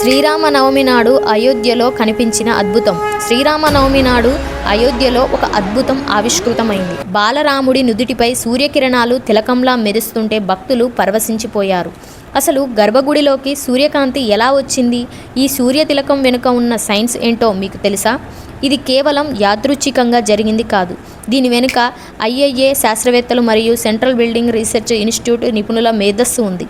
శ్రీరామనవమి నాడు అయోధ్యలో కనిపించిన అద్భుతం. శ్రీరామనవమి నాడు అయోధ్యలో ఒక అద్భుతం ఆవిష్కృతమైంది. బాలరాముడి నుదుటిపై సూర్యకిరణాలు తిలకంలా మెరుస్తుంటే భక్తులు పరవశించిపోయారు. అసలు గర్భగుడిలోకి సూర్యకాంతి ఎలా వచ్చింది? ఈ సూర్యతిలకం వెనుక ఉన్న సైన్స్ ఏంటో మీకు తెలుసా? ఇది కేవలం యాదృచ్ఛికంగా జరిగింది కాదు. దీని వెనుక ఐఐఏ శాస్త్రవేత్తలు మరియు సెంట్రల్ బిల్డింగ్ రీసెర్చ్ ఇన్స్టిట్యూట్ నిపుణుల మేధస్సు ఉంది.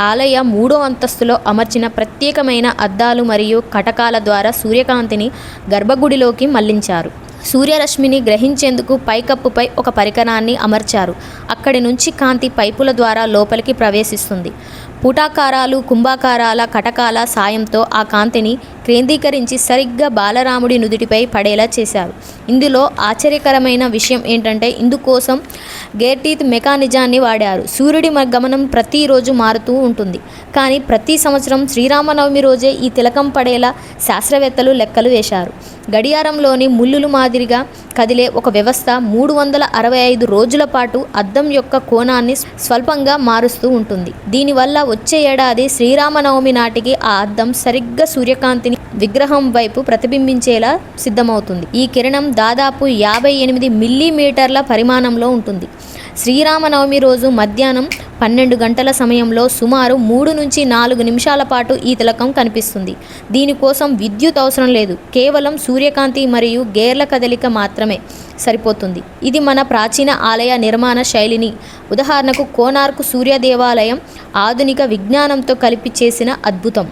ఆలయ 3వ అంతస్తులో అమర్చిన ప్రత్యేకమైన అద్దాలు మరియు కటకాల ద్వారా సూర్యకాంతిని గర్భగుడిలోకి మళ్లించారు. సూర్యరశ్మిని గ్రహించేందుకు పైకప్పుపై ఒక పరికరాన్ని అమర్చారు. అక్కడి నుంచి కాంతి పైపుల ద్వారా లోపలికి ప్రవేశిస్తుంది. పుటాకారాలు, కుంభాకారాల కటకాల సాయంతో ఆ కాంతిని కేంద్రీకరించి సరిగ్గా బాలరాముడి నుదుటిపై పడేలా చేశారు. ఇందులో ఆశ్చర్యకరమైన విషయం ఏంటంటే ఇందుకోసం గేర్టీత్ మెకానిజాన్ని వాడారు. సూర్యుడి గమనం ప్రతిరోజు మారుతూ ఉంటుంది, కానీ ప్రతి సంవత్సరం శ్రీరామనవమి రోజే ఈ తిలకం పడేలా శాస్త్రవేత్తలు లెక్కలు వేశారు. గడియారంలోని ముళ్ళులు మాదిరిగా కదిలే ఒక వ్యవస్థ 365 రోజుల పాటు అద్దం యొక్క కోణాన్ని స్వల్పంగా మారుస్తూ ఉంటుంది. దీనివల్ల వచ్చే ఏడాది శ్రీరామనవమి నాటికి ఆ అద్దం సరిగ్గా సూర్యకాంతిని విగ్రహం వైపు ప్రతిబింబించేలా సిద్ధమవుతుంది. ఈ కిరణం దాదాపు 58 మిల్లీమీటర్ల పరిమాణంలో ఉంటుంది. శ్రీరామనవమి రోజు మధ్యాహ్నం 12 గంటల సమయంలో సుమారు 3 నుంచి 4 నిమిషాల పాటు ఈ తిలకం కనిపిస్తుంది. దీనికోసం విద్యుత్ అవసరం లేదు, కేవలం సూర్యకాంతి మరియు గేర్ల కదలిక మాత్రమే సరిపోతుంది. ఇది మన ప్రాచీన ఆలయ నిర్మాణ శైలిని, ఉదాహరణకు కోనార్క్ సూర్య దేవాలయం ఆధునిక విజ్ఞానంతో కలిపి చేసిన అద్భుతం.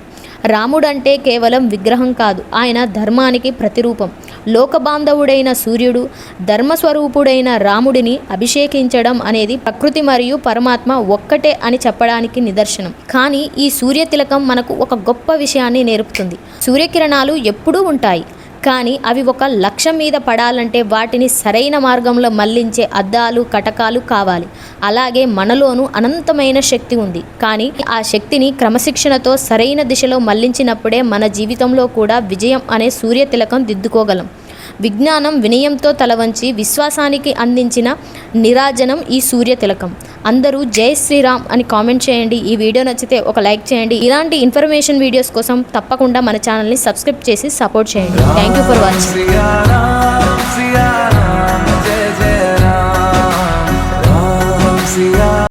రాముడంటే కేవలం విగ్రహం కాదు, ఆయన ధర్మానికి ప్రతిరూపం. లోకబాంధవుడైన సూర్యుడు, ధర్మస్వరూపుడైన రాముడిని అభిషేకించడం అనేది ప్రకృతి మరియు పరమాత్మ ఒక్కటే అని చెప్పడానికి నిదర్శనం. కానీ ఈ సూర్యతిలకం మనకు ఒక గొప్ప విషయాన్ని నేర్పుతుంది. సూర్యకిరణాలు ఎప్పుడూ ఉంటాయి, కానీ అవి ఒక లక్ష్యం మీద పడాలంటే వాటిని సరైన మార్గంలో మళ్లించే అద్దాలు, కటకాలు కావాలి. అలాగే మనలోనూ అనంతమైన శక్తి ఉంది, కానీ ఆ శక్తిని క్రమశిక్షణతో సరైన దిశలో మళ్లించినప్పుడే మన జీవితంలో కూడా విజయం అనే సూర్యతిలకం దిద్దుకోగలం. విజ్ఞానం వినయంతో తలవంచి విశ్వాసానికి అందించిన నిరాజనం ఈ సూర్యతిలకం. అందరూ జై శ్రీరామ్ అని కామెంట్ చేయండి. ఈ వీడియో నచ్చితే ఒక లైక్ చేయండి. ఇలాంటి ఇన్ఫర్మేషన్ వీడియోస్ కోసం తప్పకుండా మన ఛానల్ని సబ్స్క్రైబ్ చేసి సపోర్ట్ చేయండి. Thank you for watching.